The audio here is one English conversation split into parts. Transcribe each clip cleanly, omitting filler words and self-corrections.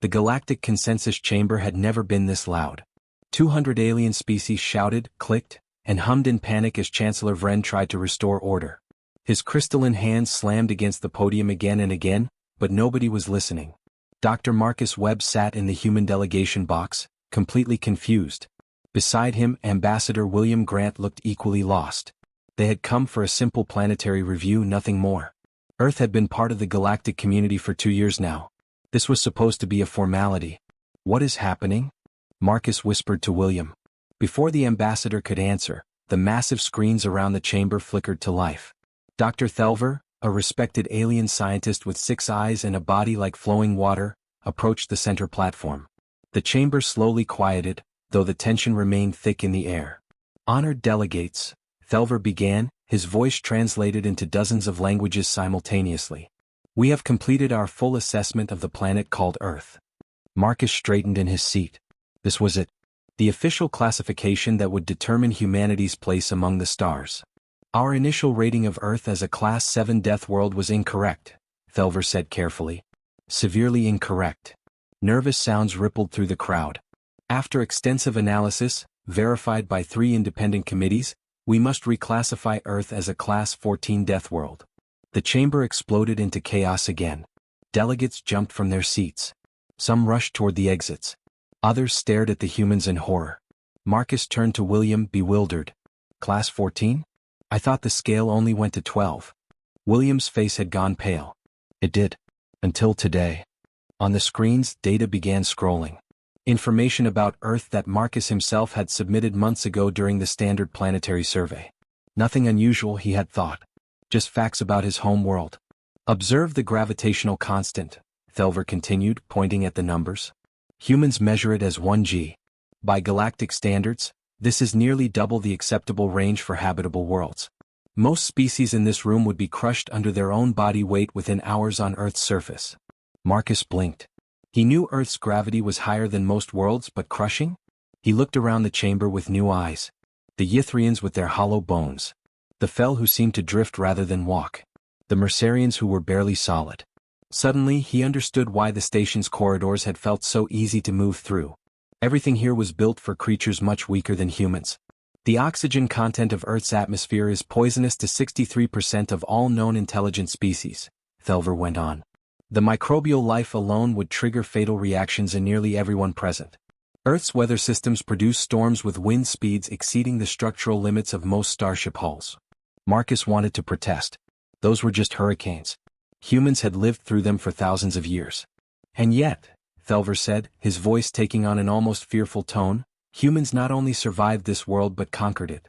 The galactic consensus chamber had never been this loud. 200 alien species shouted, clicked, and hummed in panic as Chancellor Vren tried to restore order. His crystalline hands slammed against the podium again and again, but nobody was listening. Dr. Marcus Webb sat in the human delegation box, completely confused. Beside him, Ambassador William Grant looked equally lost. They had come for a simple planetary review, nothing more. Earth had been part of the galactic community for 2 years now. This was supposed to be a formality. What is happening? Marcus whispered to William. Before the ambassador could answer, the massive screens around the chamber flickered to life. Dr. Thelver, a respected alien scientist with 6 eyes and a body like flowing water, approached the center platform. The chamber slowly quieted, though the tension remained thick in the air. Honored delegates, Thelver began, his voice translated into dozens of languages simultaneously. We have completed our full assessment of the planet called Earth. Marcus straightened in his seat. This was it. The official classification that would determine humanity's place among the stars. Our initial rating of Earth as a Class 7 Deathworld was incorrect, Thelver said carefully. Severely incorrect. Nervous sounds rippled through the crowd. After extensive analysis, verified by 3 independent committees, we must reclassify Earth as a Class 14 Deathworld. The chamber exploded into chaos again. Delegates jumped from their seats. Some rushed toward the exits. Others stared at the humans in horror. Marcus turned to William, bewildered. Class 14? I thought the scale only went to 12. William's face had gone pale. It did. Until today. On the screens, data began scrolling. Information about Earth that Marcus himself had submitted months ago during the standard planetary survey. Nothing unusual, he had thought. Just facts about his home world. Observe the gravitational constant, Thelver continued, pointing at the numbers. Humans measure it as 1 g. By galactic standards, this is nearly double the acceptable range for habitable worlds. Most species in this room would be crushed under their own body weight within hours on Earth's surface. Marcus blinked. He knew Earth's gravity was higher than most worlds, but crushing? He looked around the chamber with new eyes. The Ythrians with their hollow bones. The Fel who seemed to drift rather than walk. The Mercerians who were barely solid. Suddenly, he understood why the station's corridors had felt so easy to move through. Everything here was built for creatures much weaker than humans. The oxygen content of Earth's atmosphere is poisonous to 63% of all known intelligent species, Thelver went on. The microbial life alone would trigger fatal reactions in nearly everyone present. Earth's weather systems produce storms with wind speeds exceeding the structural limits of most starship hulls. Marcus wanted to protest. Those were just hurricanes. Humans had lived through them for thousands of years. And yet, Thelver said, his voice taking on an almost fearful tone, humans not only survived this world but conquered it.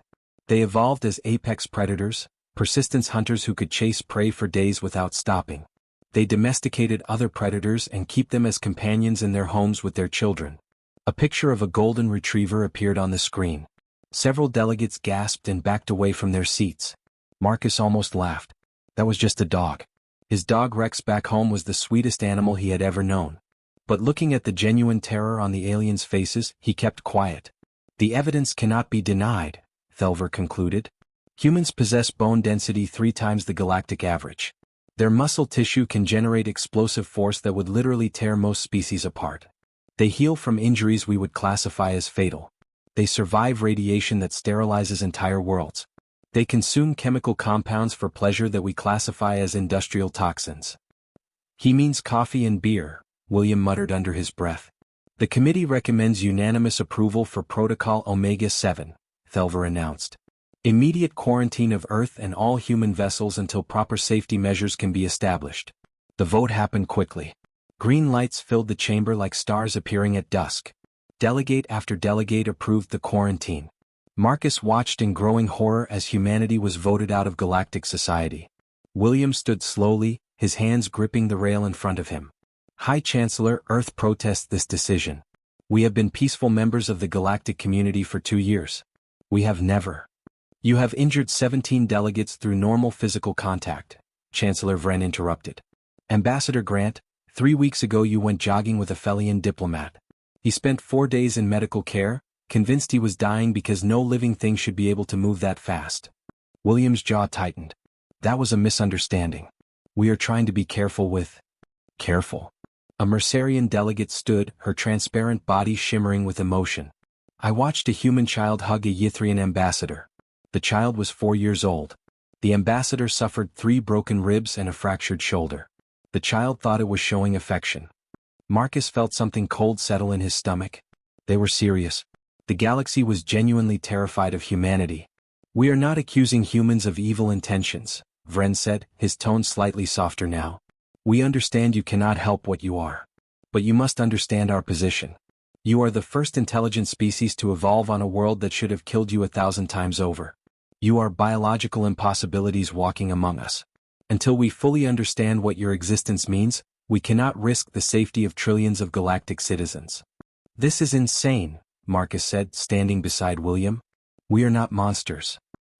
They evolved as apex predators, persistence hunters who could chase prey for days without stopping. They domesticated other predators and keep them as companions in their homes with their children. A picture of a golden retriever appeared on the screen. Several delegates gasped and backed away from their seats. Marcus almost laughed. That was just a dog. His dog Rex back home was the sweetest animal he had ever known. But looking at the genuine terror on the aliens' faces, he kept quiet. The evidence cannot be denied, Thelver concluded. Humans possess bone density 3 times the galactic average. Their muscle tissue can generate explosive force that would literally tear most species apart. They heal from injuries we would classify as fatal. They survive radiation that sterilizes entire worlds. They consume chemical compounds for pleasure that we classify as industrial toxins. He means coffee and beer, William muttered under his breath. The committee recommends unanimous approval for Protocol Omega-7, Thelver announced. Immediate quarantine of Earth and all human vessels until proper safety measures can be established. The vote happened quickly. Green lights filled the chamber like stars appearing at dusk. Delegate after delegate approved the quarantine. Marcus watched in growing horror as humanity was voted out of galactic society. William stood slowly, his hands gripping the rail in front of him. High Chancellor, Earth protests this decision. We have been peaceful members of the galactic community for 2 years. We have never. You have injured 17 delegates through normal physical contact, Chancellor Vren interrupted. Ambassador Grant, 3 weeks ago you went jogging with a Felian diplomat. He spent 4 days in medical care, convinced he was dying because no living thing should be able to move that fast. William's jaw tightened. That was a misunderstanding. We are trying to be careful with... Careful. A Mercerian delegate stood, her transparent body shimmering with emotion. I watched a human child hug a Ythrian ambassador. The child was 4 years old. The ambassador suffered 3 broken ribs and a fractured shoulder. The child thought it was showing affection. Marcus felt something cold settle in his stomach. They were serious. The galaxy was genuinely terrified of humanity. We are not accusing humans of evil intentions, Vren said, his tone slightly softer now. We understand you cannot help what you are. But you must understand our position. You are the first intelligent species to evolve on a world that should have killed you 1,000 times over. You are biological impossibilities walking among us. Until we fully understand what your existence means, we cannot risk the safety of trillions of galactic citizens. This is insane, Marcus said, standing beside William. We are not monsters.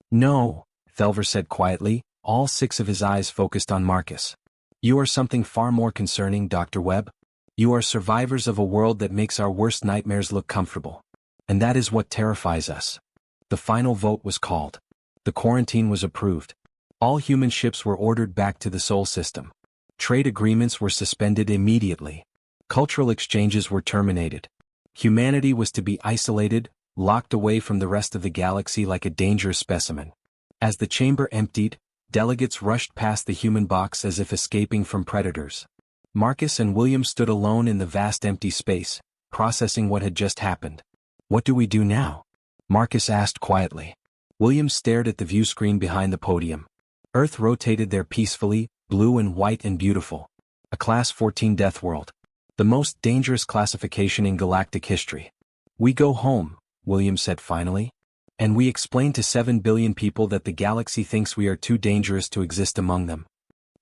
No, Thelver said quietly, all 6 of his eyes focused on Marcus. You are something far more concerning, Dr. Webb. You are survivors of a world that makes our worst nightmares look comfortable. And that is what terrifies us. The final vote was called. The quarantine was approved. All human ships were ordered back to the Sol system. Trade agreements were suspended immediately. Cultural exchanges were terminated. Humanity was to be isolated, locked away from the rest of the galaxy like a dangerous specimen. As the chamber emptied, delegates rushed past the human box as if escaping from predators. Marcus and William stood alone in the vast empty space, processing what had just happened. What do we do now? Marcus asked quietly. William stared at the view screen behind the podium. Earth rotated there peacefully, blue and white and beautiful. A Class 14 Deathworld. The most dangerous classification in galactic history. We go home, William said finally. And we explain to 7 billion people that the galaxy thinks we are too dangerous to exist among them.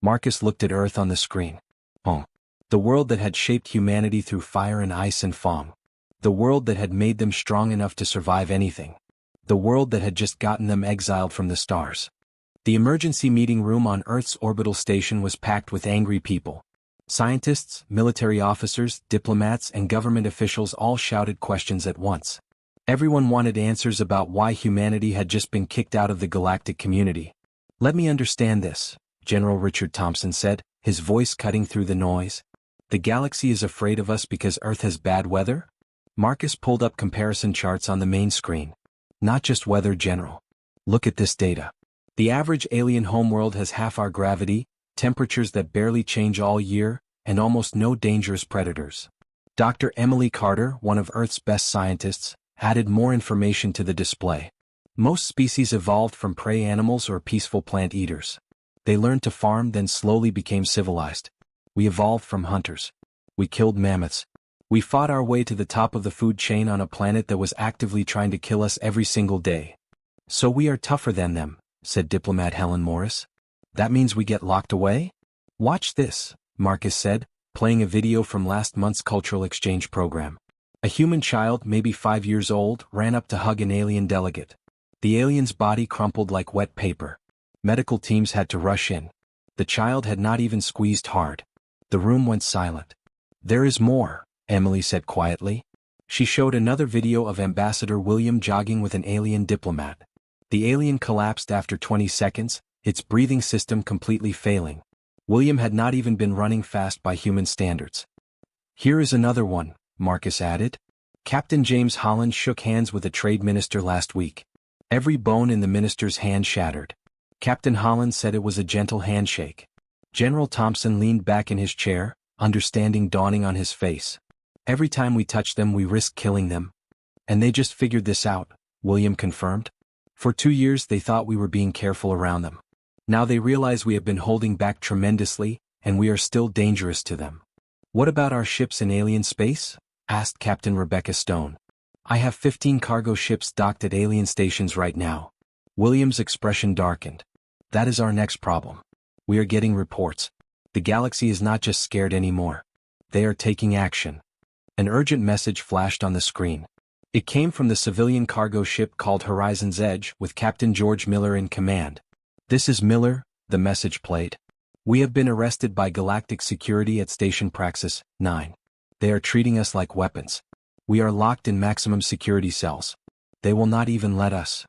Marcus looked at Earth on the screen. Oh. The world that had shaped humanity through fire and ice and foam. The world that had made them strong enough to survive anything. The world that had just gotten them exiled from the stars. The emergency meeting room on Earth's orbital station was packed with angry people. Scientists, military officers, diplomats, and government officials all shouted questions at once. Everyone wanted answers about why humanity had just been kicked out of the galactic community. Let me understand this, General Richard Thompson said, his voice cutting through the noise. The galaxy is afraid of us because Earth has bad weather? Marcus pulled up comparison charts on the main screen. Not just weather, General. Look at this data. The average alien homeworld has half our gravity, temperatures that barely change all year, and almost no dangerous predators. Dr. Emily Carter, one of Earth's best scientists, added more information to the display. Most species evolved from prey animals or peaceful plant eaters. They learned to farm, then slowly became civilized. We evolved from hunters. We killed mammoths. We fought our way to the top of the food chain on a planet that was actively trying to kill us every single day. So we are tougher than them, said diplomat Helen Morris. That means we get locked away? Watch this, Marcus said, playing a video from last month's cultural exchange program. A human child, maybe 5 years old, ran up to hug an alien delegate. The alien's body crumpled like wet paper. Medical teams had to rush in. The child had not even squeezed hard. The room went silent. There is more, Emily said quietly. She showed another video of Ambassador William jogging with an alien diplomat. The alien collapsed after 20 seconds, its breathing system completely failing. William had not even been running fast by human standards. Here is another one, Marcus added. Captain James Holland shook hands with a trade minister last week. Every bone in the minister's hand shattered. Captain Holland said it was a gentle handshake. General Thompson leaned back in his chair, understanding dawning on his face. Every time we touch them we risk killing them. And they just figured this out, William confirmed. For 2 years they thought we were being careful around them. Now they realize we have been holding back tremendously, and we are still dangerous to them. What about our ships in alien space? Asked Captain Rebecca Stone. I have 15 cargo ships docked at alien stations right now. William's expression darkened. That is our next problem. We are getting reports. The galaxy is not just scared anymore. They are taking action. An urgent message flashed on the screen. It came from the civilian cargo ship called Horizon's Edge with Captain George Miller in command. This is Miller, the message played. We have been arrested by Galactic Security at Station Praxis 9. They are treating us like weapons. We are locked in maximum security cells. They will not even let us.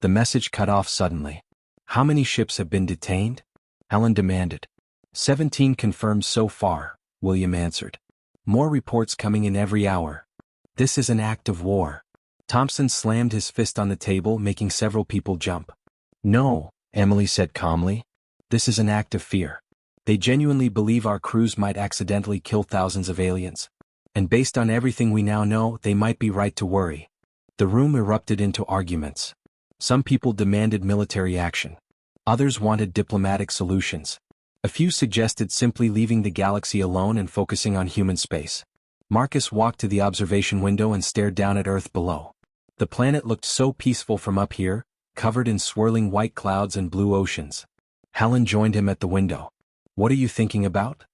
The message cut off suddenly. How many ships have been detained? Helen demanded. 17 confirmed so far, William answered. More reports coming in every hour. This is an act of war. Thompson slammed his fist on the table, making several people jump. No, Emily said calmly. This is an act of fear. They genuinely believe our crews might accidentally kill thousands of aliens. And based on everything we now know, they might be right to worry. The room erupted into arguments. Some people demanded military action. Others wanted diplomatic solutions. A few suggested simply leaving the galaxy alone and focusing on human space. Marcus walked to the observation window and stared down at Earth below. The planet looked so peaceful from up here, covered in swirling white clouds and blue oceans. Helen joined him at the window. What are you thinking about?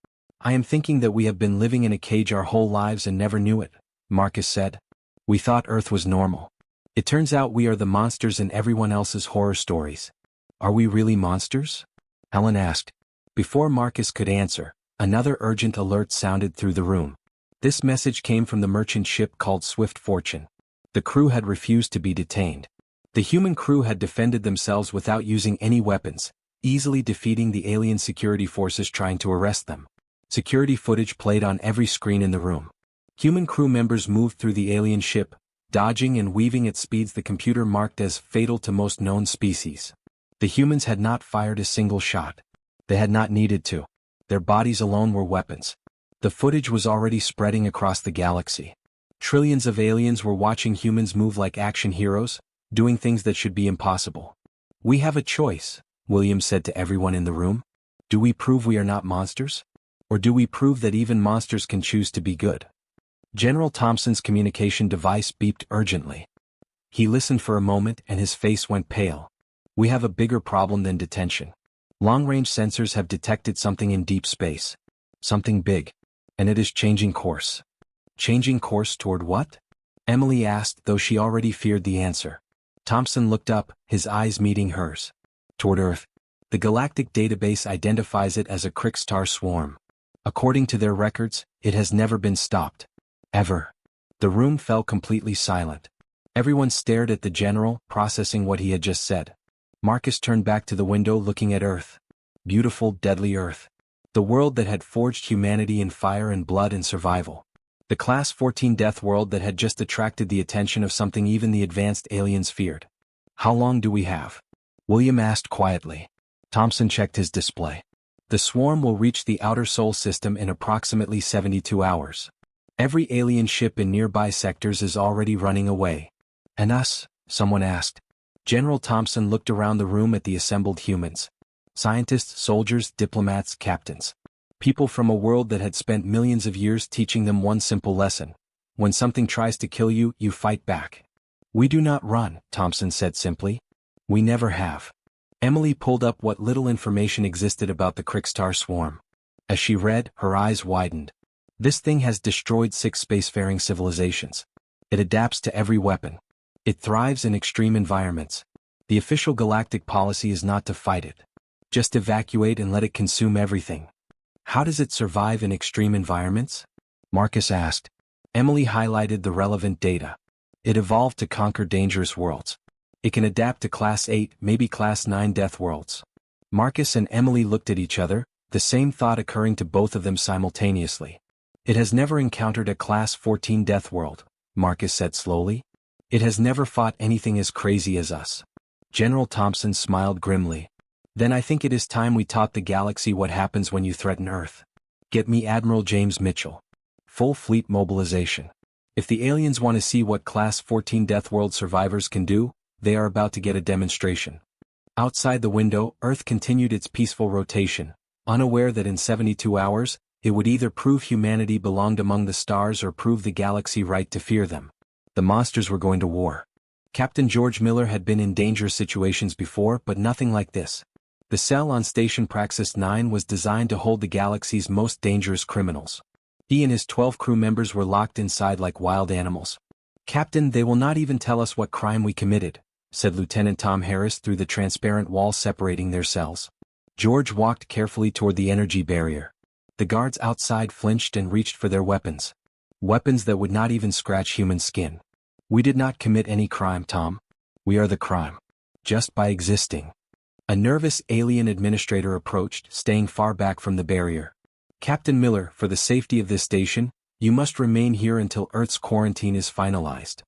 I am thinking that we have been living in a cage our whole lives and never knew it, Marcus said. We thought Earth was normal. It turns out we are the monsters in everyone else's horror stories. Are we really monsters? Helen asked. Before Marcus could answer, another urgent alert sounded through the room. This message came from the merchant ship called Swift Fortune. The crew had refused to be detained. The human crew had defended themselves without using any weapons, easily defeating the alien security forces trying to arrest them. Security footage played on every screen in the room. Human crew members moved through the alien ship, dodging and weaving at speeds the computer marked as fatal to most known species. The humans had not fired a single shot. They had not needed to. Their bodies alone were weapons. The footage was already spreading across the galaxy. Trillions of aliens were watching humans move like action heroes, doing things that should be impossible. We have a choice, William said to everyone in the room. Do we prove we are not monsters? Or do we prove that even monsters can choose to be good? General Thompson's communication device beeped urgently. He listened for a moment and his face went pale. We have a bigger problem than detention. Long-range sensors have detected something in deep space. Something big. And it is changing course. Changing course toward what? Emily asked, though she already feared the answer. Thompson looked up, his eyes meeting hers. Toward Earth. The Galactic database identifies it as a Crickstar swarm. According to their records, it has never been stopped. Ever. The room fell completely silent. Everyone stared at the general, processing what he had just said. Marcus turned back to the window looking at Earth. Beautiful, deadly Earth. The world that had forged humanity in fire and blood and survival. The Class 14 Deathworld that had just attracted the attention of something even the advanced aliens feared. How long do we have? William asked quietly. Thompson checked his display. The swarm will reach the outer Sol system in approximately 72 hours. Every alien ship in nearby sectors is already running away. And us? Someone asked. General Thompson looked around the room at the assembled humans. Scientists, soldiers, diplomats, captains. People from a world that had spent millions of years teaching them one simple lesson. When something tries to kill you, you fight back. We do not run, Thompson said simply. We never have. Emily pulled up what little information existed about the Crickstar swarm. As she read, her eyes widened. This thing has destroyed 6 spacefaring civilizations. It adapts to every weapon. It thrives in extreme environments. The official galactic policy is not to fight it. Just evacuate and let it consume everything. How does it survive in extreme environments? Marcus asked. Emily highlighted the relevant data. It evolved to conquer dangerous worlds. It can adapt to Class 8, maybe Class 9 death worlds. Marcus and Emily looked at each other, the same thought occurring to both of them simultaneously. It has never encountered a Class 14 death world, Marcus said slowly. It has never fought anything as crazy as us. General Thompson smiled grimly. Then I think it is time we taught the galaxy what happens when you threaten Earth. Get me Admiral James Mitchell. Full fleet mobilization. If the aliens want to see what Class 14 Death World survivors can do, they are about to get a demonstration. Outside the window, Earth continued its peaceful rotation, unaware that in 72 hours, it would either prove humanity belonged among the stars or prove the galaxy right to fear them. The monsters were going to war. Captain George Miller had been in dangerous situations before, but nothing like this. The cell on Station Praxis 9 was designed to hold the galaxy's most dangerous criminals. He and his 12 crew members were locked inside like wild animals. Captain, they will not even tell us what crime we committed, said Lieutenant Tom Harris through the transparent wall separating their cells. George walked carefully toward the energy barrier. The guards outside flinched and reached for their weapons. Weapons that would not even scratch human skin. We did not commit any crime, Tom. We are the crime. Just by existing. A nervous alien administrator approached, staying far back from the barrier. Captain Miller, for the safety of this station, You must remain here until Earth's quarantine is finalized.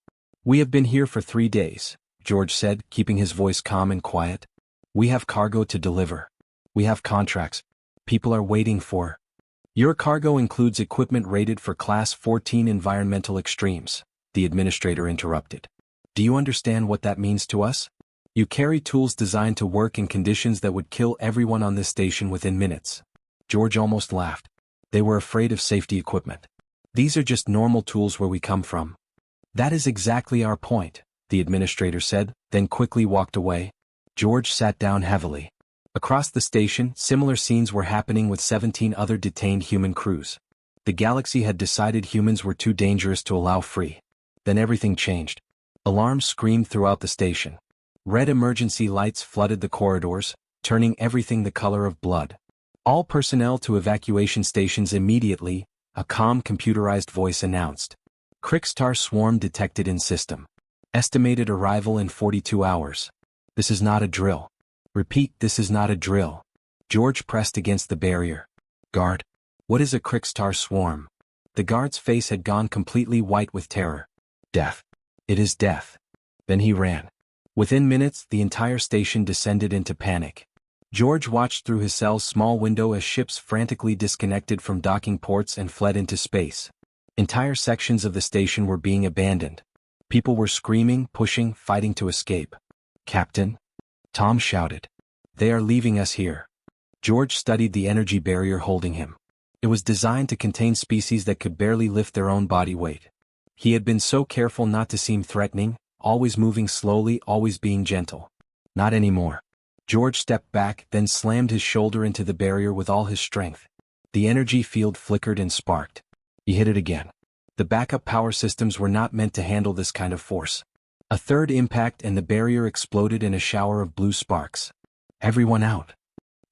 We have been here for 3 days, George said, keeping his voice calm and quiet. We have cargo to deliver. We have contracts. People are waiting for. Your cargo includes equipment rated for Class 14 environmental extremes, the administrator interrupted. Do you understand what that means to us? You carry tools designed to work in conditions that would kill everyone on this station within minutes. George almost laughed. They were afraid of safety equipment. These are just normal tools where we come from. That is exactly our point, the administrator said, then quickly walked away. George sat down heavily. Across the station, similar scenes were happening with 17 other detained human crews. The galaxy had decided humans were too dangerous to allow free. Then everything changed. Alarms screamed throughout the station. Red emergency lights flooded the corridors, turning everything the color of blood. All personnel to evacuation stations immediately, a calm computerized voice announced. Krikstar swarm detected in system. Estimated arrival in 42 hours. This is not a drill. Repeat, this is not a drill. George pressed against the barrier. Guard. What is a Krikstar swarm? The guard's face had gone completely white with terror. Death. It is death. Then he ran. Within minutes, the entire station descended into panic. George watched through his cell's small window as ships frantically disconnected from docking ports and fled into space. Entire sections of the station were being abandoned. People were screaming, pushing, fighting to escape. Captain? Tom shouted. They are leaving us here. George studied the energy barrier holding him. It was designed to contain species that could barely lift their own body weight. He had been so careful not to seem threatening, always moving slowly, always being gentle. Not anymore. George stepped back, then slammed his shoulder into the barrier with all his strength. The energy field flickered and sparked. He hit it again. The backup power systems were not meant to handle this kind of force. A third impact and the barrier exploded in a shower of blue sparks. Everyone out.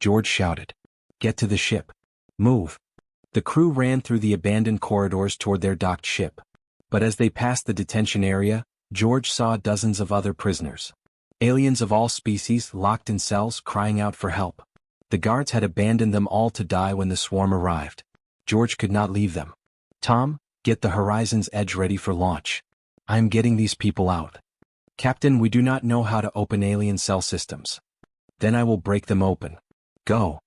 George shouted. Get to the ship. Move. The crew ran through the abandoned corridors toward their docked ship. But as they passed the detention area, George saw dozens of other prisoners. Aliens of all species locked in cells crying out for help. The guards had abandoned them all to die when the swarm arrived. George could not leave them. Tom, get the Horizon's Edge ready for launch. I am getting these people out. Captain, we do not know how to open alien cell systems. Then I will break them open. Go.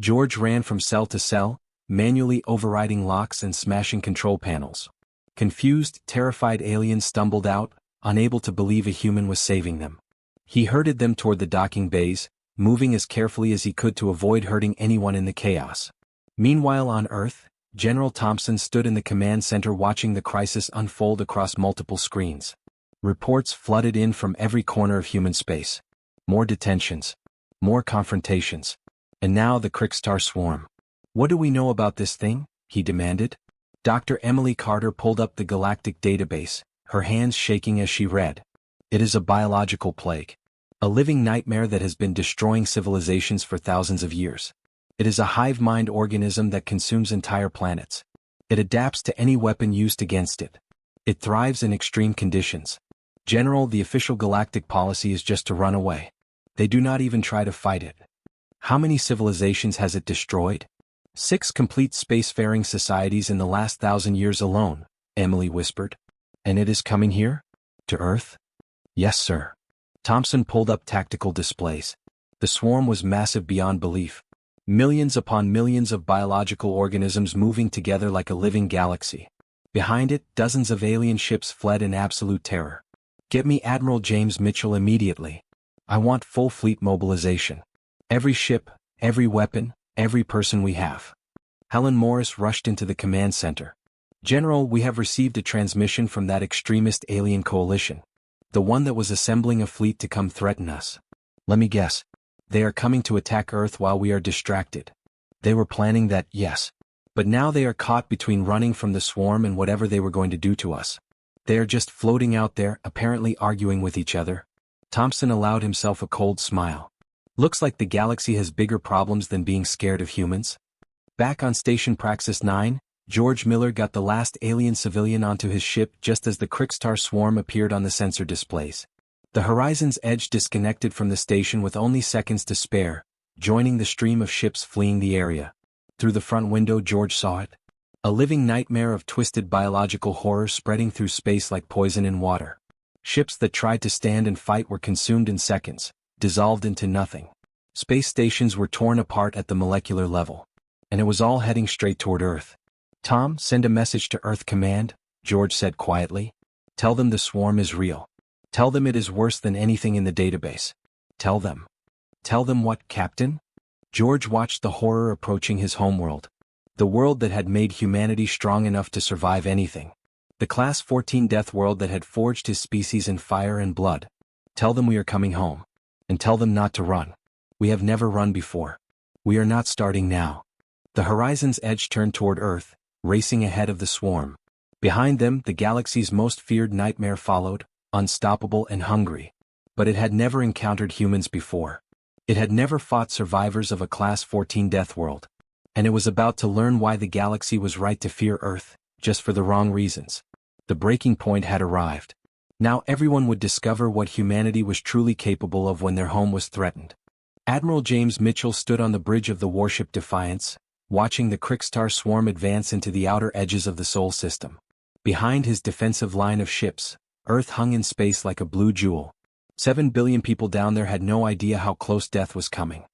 George ran from cell to cell, manually overriding locks and smashing control panels. Confused, terrified aliens stumbled out, unable to believe a human was saving them. He herded them toward the docking bays, moving as carefully as he could to avoid hurting anyone in the chaos. Meanwhile on Earth, General Thompson stood in the command center watching the crisis unfold across multiple screens. Reports flooded in from every corner of human space. More detentions. More confrontations. And now the Krikstar swarm. What do we know about this thing? He demanded. Dr. Emily Carter pulled up the galactic database, her hands shaking as she read. It is a biological plague. A living nightmare that has been destroying civilizations for thousands of years. It is a hive-mind organism that consumes entire planets. It adapts to any weapon used against it. It thrives in extreme conditions. General, the official galactic policy is just to run away. They do not even try to fight it. How many civilizations has it destroyed? 6 complete spacefaring societies in the last 1,000 years alone, Emily whispered. And it is coming here? To Earth? Yes, sir. Thompson pulled up tactical displays. The swarm was massive beyond belief. Millions upon millions of biological organisms moving together like a living galaxy. Behind it, dozens of alien ships fled in absolute terror. Get me Admiral James Mitchell immediately. I want full fleet mobilization. Every ship, every weapon, every person we have. Helen Morris rushed into the command center. General, we have received a transmission from that extremist alien coalition. The one that was assembling a fleet to come threaten us. Let me guess. They are coming to attack Earth while we are distracted. They were planning that, yes. But now they are caught between running from the swarm and whatever they were going to do to us. They are just floating out there, apparently arguing with each other. Thompson allowed himself a cold smile. Looks like the galaxy has bigger problems than being scared of humans. Back on Station Praxis 9, George Miller got the last alien civilian onto his ship just as the Krikstar swarm appeared on the sensor displays. The Horizon's Edge disconnected from the station with only seconds to spare, joining the stream of ships fleeing the area. Through the front window George saw it. A living nightmare of twisted biological horror spreading through space like poison in water. Ships that tried to stand and fight were consumed in seconds, dissolved into nothing. Space stations were torn apart at the molecular level. And it was all heading straight toward Earth. "Tom, send a message to Earth Command," George said quietly. "Tell them the swarm is real. Tell them it is worse than anything in the database. Tell them." "Tell them what, Captain?" George watched the horror approaching his homeworld. The world that had made humanity strong enough to survive anything. The Class 14 Deathworld that had forged his species in fire and blood. "Tell them we are coming home. And tell them not to run. We have never run before. We are not starting now." The horizon's edge turned toward Earth, racing ahead of the swarm. Behind them, the galaxy's most feared nightmare followed, unstoppable and hungry. But it had never encountered humans before. It had never fought survivors of a Class 14 Deathworld. And it was about to learn why the galaxy was right to fear Earth, just for the wrong reasons. The breaking point had arrived. Now everyone would discover what humanity was truly capable of when their home was threatened. Admiral James Mitchell stood on the bridge of the warship Defiance, watching the Krikstar swarm advance into the outer edges of the Sol system. Behind his defensive line of ships, Earth hung in space like a blue jewel. 7 billion people down there had no idea how close death was coming.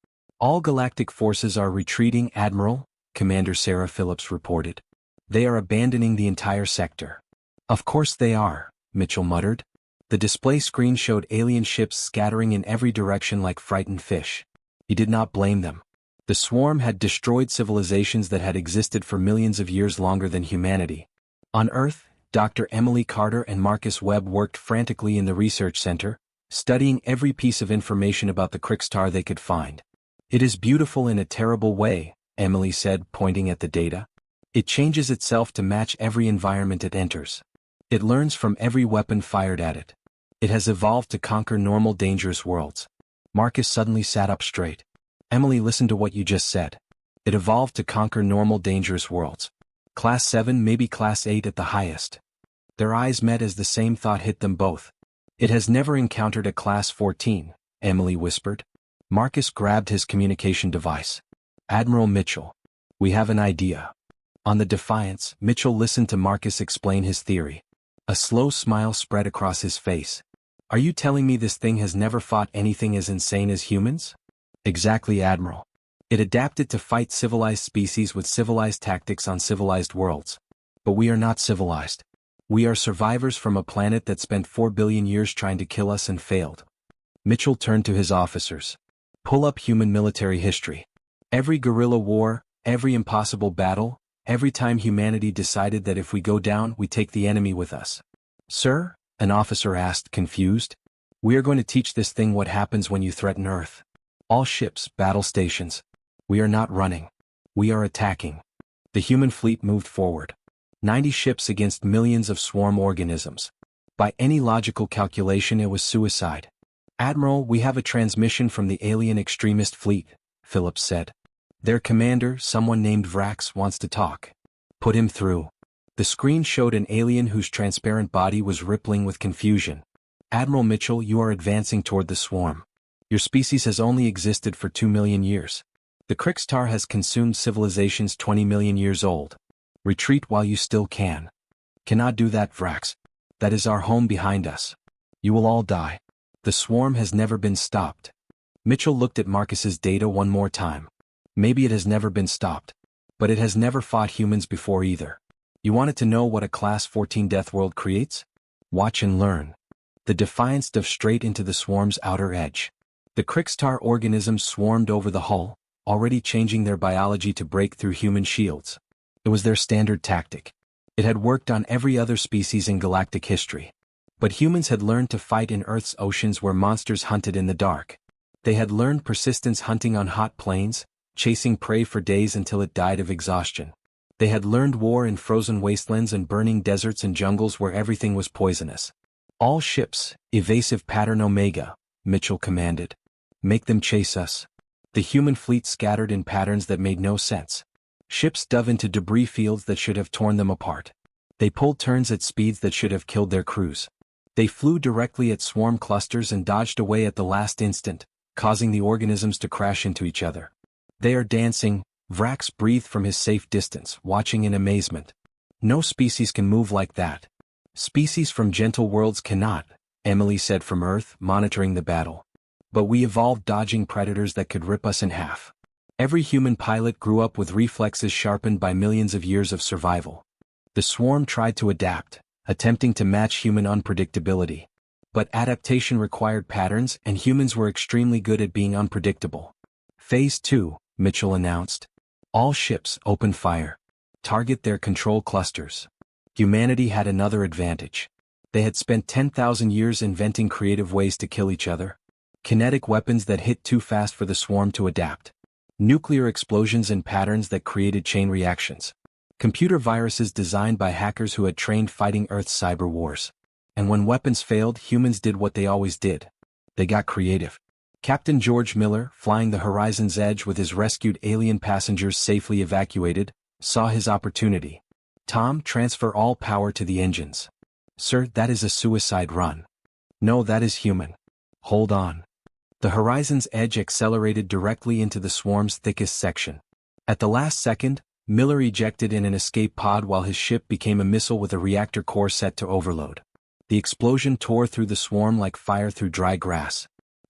"All galactic forces are retreating, Admiral," Commander Sarah Phillips reported. "They are abandoning the entire sector." "Of course they are," Mitchell muttered. The display screen showed alien ships scattering in every direction like frightened fish. He did not blame them. The swarm had destroyed civilizations that had existed for millions of years longer than humanity. On Earth, Dr. Emily Carter and Marcus Webb worked frantically in the research center, studying every piece of information about the Krikstar they could find. "It is beautiful in a terrible way," Emily said, pointing at the data. "It changes itself to match every environment it enters. It learns from every weapon fired at it. It has evolved to conquer normal dangerous worlds." Marcus suddenly sat up straight. "Emily, listen to what you just said. It evolved to conquer normal dangerous worlds. Class 7, maybe Class 8 at the highest." Their eyes met as the same thought hit them both. "It has never encountered a Class 14, Emily whispered. Marcus grabbed his communication device. "Admiral Mitchell, we have an idea." On the Defiance, Mitchell listened to Marcus explain his theory. A slow smile spread across his face. "Are you telling me this thing has never fought anything as insane as humans?" "Exactly, Admiral. It adapted to fight civilized species with civilized tactics on civilized worlds. But we are not civilized. We are survivors from a planet that spent 4 billion years trying to kill us and failed." Mitchell turned to his officers. "Pull up human military history. Every guerrilla war, every impossible battle, every time humanity decided that if we go down, we take the enemy with us." "Sir?" an officer asked, confused. "We are going to teach this thing what happens when you threaten Earth. All ships, battle stations. We are not running. We are attacking." The human fleet moved forward. 90 ships against millions of swarm organisms. By any logical calculation, it was suicide. "Admiral, we have a transmission from the alien extremist fleet," Phillips said. "Their commander, someone named Vrax, wants to talk." "Put him through." The screen showed an alien whose transparent body was rippling with confusion. "Admiral Mitchell, you are advancing toward the swarm. Your species has only existed for 2 million years. The Krikstar has consumed civilizations 20 million years old. Retreat while you still can." "Cannot do that, Vrax. That is our home behind us. You will all die. The swarm has never been stopped." Mitchell looked at Marcus's data one more time. "Maybe it has never been stopped. But it has never fought humans before either. You wanted to know what a Class 14 Deathworld creates? Watch and learn." The Defiance dove straight into the swarm's outer edge. The Krikstar organisms swarmed over the hull, already changing their biology to break through human shields. It was their standard tactic. It had worked on every other species in galactic history. But humans had learned to fight in Earth's oceans where monsters hunted in the dark. They had learned persistence hunting on hot plains, chasing prey for days until it died of exhaustion. They had learned war in frozen wastelands and burning deserts and jungles where everything was poisonous. "All ships, evasive pattern Omega," Mitchell commanded. "Make them chase us." The human fleet scattered in patterns that made no sense. Ships dove into debris fields that should have torn them apart. They pulled turns at speeds that should have killed their crews. They flew directly at swarm clusters and dodged away at the last instant, causing the organisms to crash into each other. "They are dancing," Vrax breathed from his safe distance, watching in amazement. No species can move like that. Species from gentle worlds cannot, Emily said from Earth, monitoring the battle. But we evolved dodging predators that could rip us in half. Every human pilot grew up with reflexes sharpened by millions of years of survival. The swarm tried to adapt, attempting to match human unpredictability. But adaptation required patterns, and humans were extremely good at being unpredictable. Phase 2, Mitchell announced. All ships open fire. Target their control clusters. Humanity had another advantage. They had spent 10,000 years inventing creative ways to kill each other. Kinetic weapons that hit too fast for the swarm to adapt. Nuclear explosions and patterns that created chain reactions. Computer viruses designed by hackers who had trained fighting Earth's cyber wars. And when weapons failed, humans did what they always did. They got creative. Captain George Miller, flying the Horizon's Edge with his rescued alien passengers safely evacuated, saw his opportunity. Tom, transfer all power to the engines. Sir, that is a suicide run. No, that is human. Hold on. The Horizon's Edge accelerated directly into the swarm's thickest section. At the last second, Miller ejected in an escape pod while his ship became a missile with a reactor core set to overload. The explosion tore through the swarm like fire through dry grass.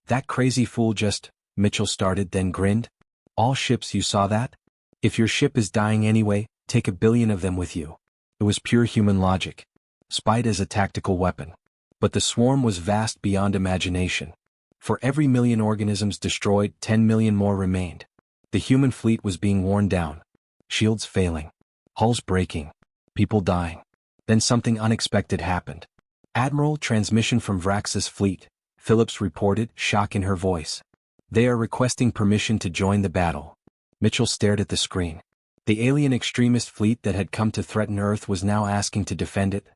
That crazy fool just, Mitchell started, then grinned. All ships, you saw that? If your ship is dying anyway, take 1 billion of them with you. It was pure human logic. Spied as a tactical weapon. But the swarm was vast beyond imagination. For every 1 million organisms destroyed, 10 million more remained. The human fleet was being worn down. Shields failing. Hulls breaking. People dying. Then something unexpected happened. Admiral, transmission from Vrax's fleet, Phillips reported, shock in her voice. They are requesting permission to join the battle. Mitchell stared at the screen. The alien extremist fleet that had come to threaten Earth was now asking to defend it.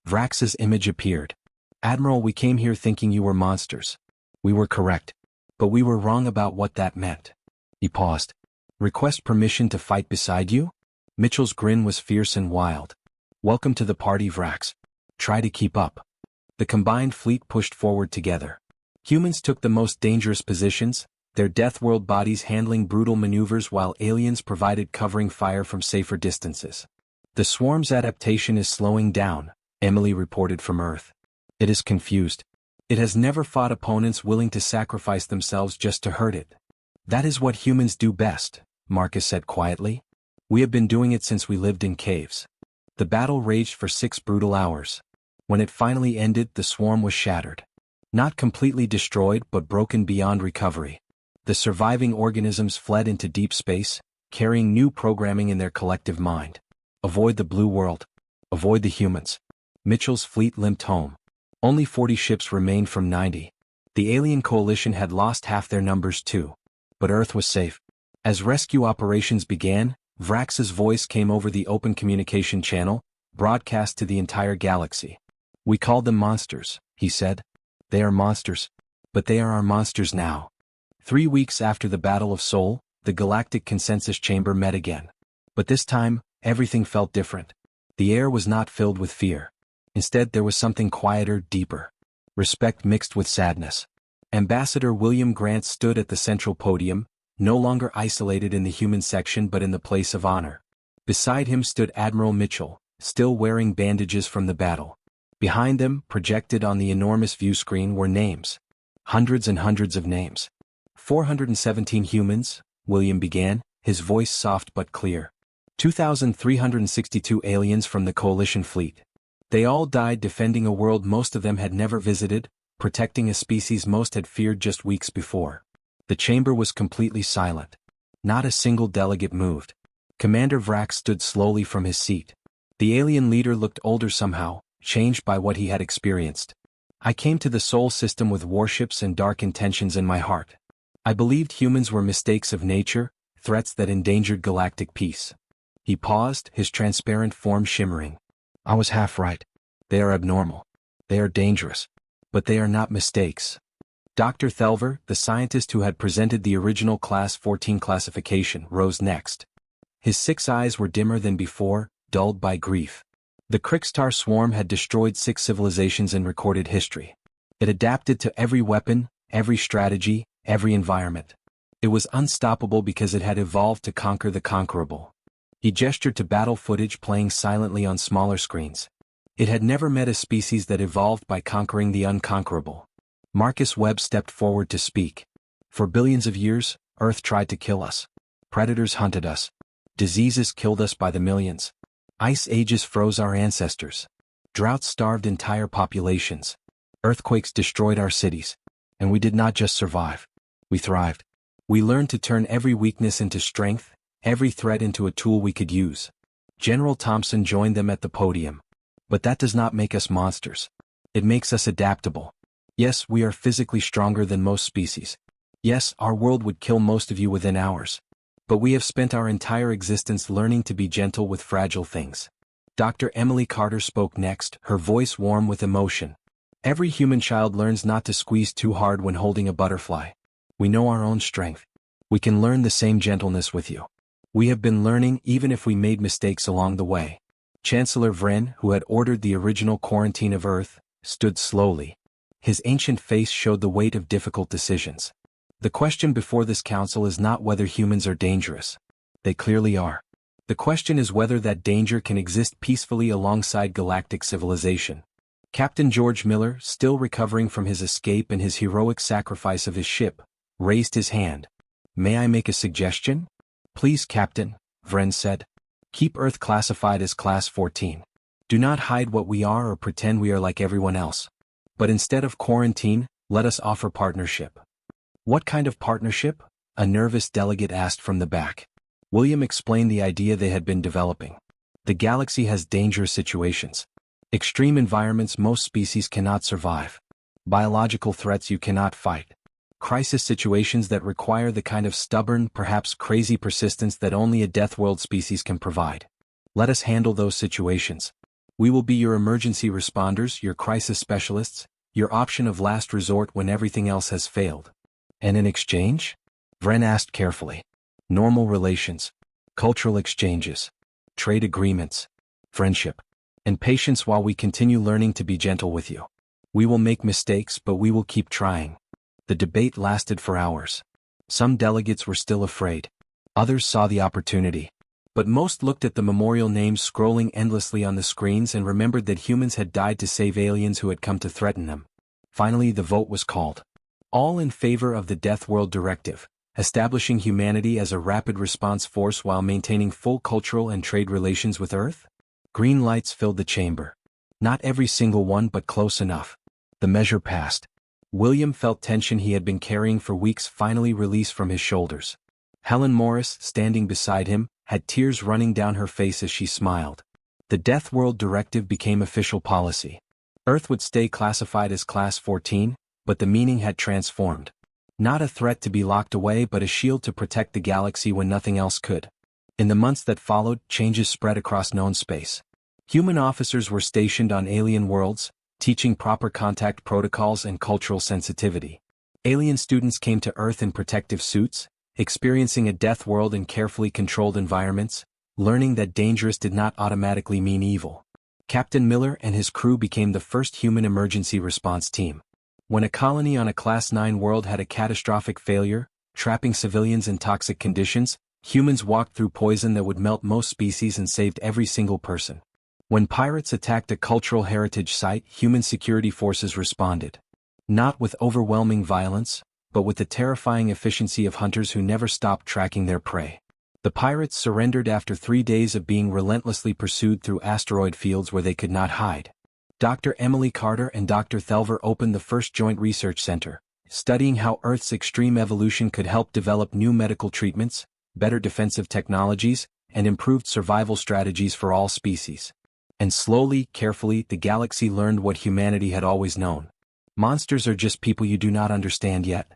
Vrax's image appeared. Admiral, we came here thinking you were monsters. We were correct. But we were wrong about what that meant. He paused. Request permission to fight beside you? Mitchell's grin was fierce and wild. Welcome to the party, Vrax. Try to keep up. The combined fleet pushed forward together. Humans took the most dangerous positions, their Deathworld bodies handling brutal maneuvers while aliens provided covering fire from safer distances. The swarm's adaptation is slowing down, Emily reported from Earth. It is confused. It has never fought opponents willing to sacrifice themselves just to hurt it. That is what humans do best, Marcus said quietly. We have been doing it since we lived in caves. The battle raged for 6 brutal hours. When it finally ended, the swarm was shattered. Not completely destroyed, but broken beyond recovery. The surviving organisms fled into deep space, carrying new programming in their collective mind. Avoid the blue world. Avoid the humans. Mitchell's fleet limped home. Only 40 ships remained from 90. The alien coalition had lost half their numbers too. But Earth was safe. As rescue operations began, Vrax's voice came over the open communication channel, broadcast to the entire galaxy. We called them monsters, he said. They are monsters. But they are our monsters now. 3 weeks after the Battle of Sol, the Galactic Consensus Chamber met again. But this time, everything felt different. The air was not filled with fear. Instead, there was something quieter, deeper. Respect mixed with sadness. Ambassador William Grant stood at the central podium, no longer isolated in the human section but in the place of honor. Beside him stood Admiral Mitchell, still wearing bandages from the battle. Behind them, projected on the enormous view screen, were names. Hundreds and hundreds of names. 417 humans, William began, his voice soft but clear. 2,362 aliens from the coalition fleet. They all died defending a world most of them had never visited, protecting a species most had feared just weeks before. The chamber was completely silent. Not a single delegate moved. Commander Vrax stood slowly from his seat. The alien leader looked older somehow, changed by what he had experienced. I came to the Sol system with warships and dark intentions in my heart. I believed humans were mistakes of nature, threats that endangered galactic peace. He paused, his transparent form shimmering. I was half right. They are abnormal. They are dangerous. But they are not mistakes. Dr. Thelver, the scientist who had presented the original Class 14 classification, rose next. His 6 eyes were dimmer than before, dulled by grief. The Krikstar swarm had destroyed 6 civilizations in recorded history. It adapted to every weapon, every strategy, every environment. It was unstoppable because it had evolved to conquer the conquerable. He gestured to battle footage playing silently on smaller screens. It had never met a species that evolved by conquering the unconquerable. Marcus Webb stepped forward to speak. For billions of years, Earth tried to kill us. Predators hunted us. Diseases killed us by the millions. Ice ages froze our ancestors. Droughts starved entire populations. Earthquakes destroyed our cities. And we did not just survive. We thrived. We learned to turn every weakness into strength, every threat into a tool we could use. General Thompson joined them at the podium. But that does not make us monsters. It makes us adaptable. Yes, we are physically stronger than most species. Yes, our world would kill most of you within hours. But we have spent our entire existence learning to be gentle with fragile things. Dr. Emily Carter spoke next, her voice warm with emotion. Every human child learns not to squeeze too hard when holding a butterfly. We know our own strength. We can learn the same gentleness with you. We have been learning even if we made mistakes along the way. Chancellor Vren, who had ordered the original quarantine of Earth, stood slowly. His ancient face showed the weight of difficult decisions. The question before this council is not whether humans are dangerous. They clearly are. The question is whether that danger can exist peacefully alongside galactic civilization. Captain George Miller, still recovering from his escape and his heroic sacrifice of his ship, raised his hand. May I make a suggestion? Please, Captain, Vren said. Keep Earth classified as Class 14. Do not hide what we are or pretend we are like everyone else. But instead of quarantine, let us offer partnership. What kind of partnership? A nervous delegate asked from the back. William explained the idea they had been developing. The galaxy has dangerous situations. Extreme environments most species cannot survive. Biological threats you cannot fight. Crisis situations that require the kind of stubborn, perhaps crazy persistence that only a Deathworld species can provide. Let us handle those situations. We will be your emergency responders, your crisis specialists, your option of last resort when everything else has failed. And in exchange? Vren asked carefully. Normal relations, cultural exchanges, trade agreements, friendship, and patience while we continue learning to be gentle with you. We will make mistakes, but we will keep trying. The debate lasted for hours. Some delegates were still afraid. Others saw the opportunity. But most looked at the memorial names scrolling endlessly on the screens and remembered that humans had died to save aliens who had come to threaten them. Finally, the vote was called. All in favor of the Deathworld Directive, establishing humanity as a rapid response force while maintaining full cultural and trade relations with Earth? Green lights filled the chamber. Not every single one, but close enough. The measure passed. William felt tension he had been carrying for weeks finally released from his shoulders. Helen Morris, standing beside him, had tears running down her face as she smiled. The Deathworld Directive became official policy. Earth would stay classified as Class 14, but the meaning had transformed. Not a threat to be locked away, but a shield to protect the galaxy when nothing else could. In the months that followed, changes spread across known space. Human officers were stationed on alien worlds, teaching proper contact protocols and cultural sensitivity. Alien students came to Earth in protective suits, experiencing a death world in carefully controlled environments, learning that dangerous did not automatically mean evil. Captain Miller and his crew became the first human emergency response team. When a colony on a Class 9 world had a catastrophic failure, trapping civilians in toxic conditions, humans walked through poison that would melt most species and saved every single person. When pirates attacked a cultural heritage site, human security forces responded. Not with overwhelming violence, but with the terrifying efficiency of hunters who never stopped tracking their prey. The pirates surrendered after 3 days of being relentlessly pursued through asteroid fields where they could not hide. Dr. Emily Carter and Dr. Thelver opened the first joint research center, studying how Earth's extreme evolution could help develop new medical treatments, better defensive technologies, and improved survival strategies for all species. And slowly, carefully, the galaxy learned what humanity had always known. Monsters are just people you do not understand yet.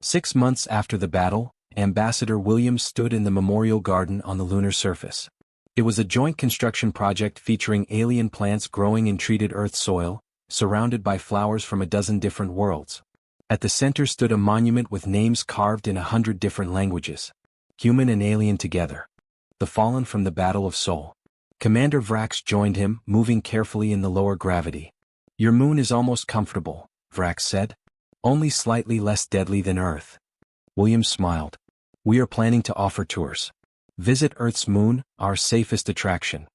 6 months after the battle, Ambassador Williams stood in the memorial garden on the lunar surface. It was a joint construction project featuring alien plants growing in treated Earth soil, surrounded by flowers from a dozen different worlds. At the center stood a monument with names carved in 100 different languages. Human and alien together. The fallen from the Battle of Sol. Commander Vrax joined him, moving carefully in the lower gravity. Your moon is almost comfortable, Vrax said. Only slightly less deadly than Earth. Williams smiled. We are planning to offer tours. Visit Earth's moon, our safest attraction.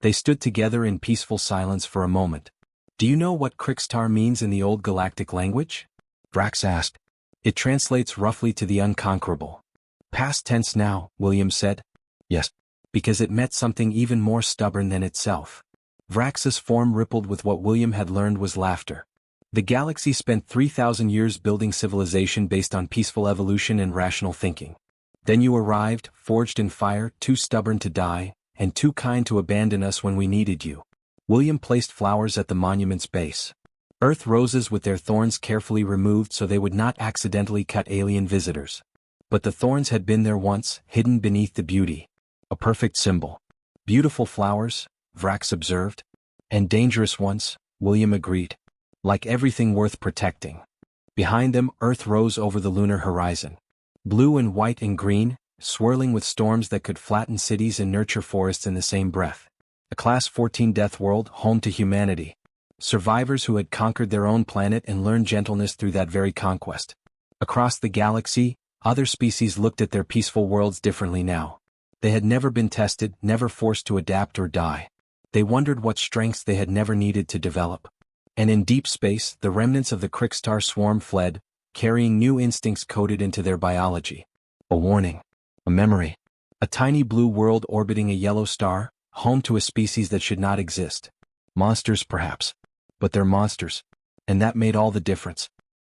They stood together in peaceful silence for a moment. Do you know what Krikstar means in the old galactic language? Vrax asked. It translates roughly to the unconquerable. Past tense now, William said. Yes. Because it meant something even more stubborn than itself. Vrax's form rippled with what William had learned was laughter. The galaxy spent 3,000 years building civilization based on peaceful evolution and rational thinking. Then you arrived, forged in fire, too stubborn to die, and too kind to abandon us when we needed you. William placed flowers at the monument's base. Earth roses with their thorns carefully removed so they would not accidentally cut alien visitors. But the thorns had been there once, hidden beneath the beauty. A perfect symbol. Beautiful flowers, Vrax observed. And dangerous ones, William agreed. Like everything worth protecting. Behind them, Earth rose over the lunar horizon. Blue and white and green, swirling with storms that could flatten cities and nurture forests in the same breath. A Class 14 Deathworld, home to humanity. Survivors who had conquered their own planet and learned gentleness through that very conquest. Across the galaxy, other species looked at their peaceful worlds differently now. They had never been tested, never forced to adapt or die. They wondered what strengths they had never needed to develop. And in deep space, the remnants of the Krikstar swarm fled, carrying new instincts coded into their biology. A warning. A memory. A tiny blue world orbiting a yellow star, home to a species that should not exist. Monsters perhaps. But they're monsters. And that made all the difference.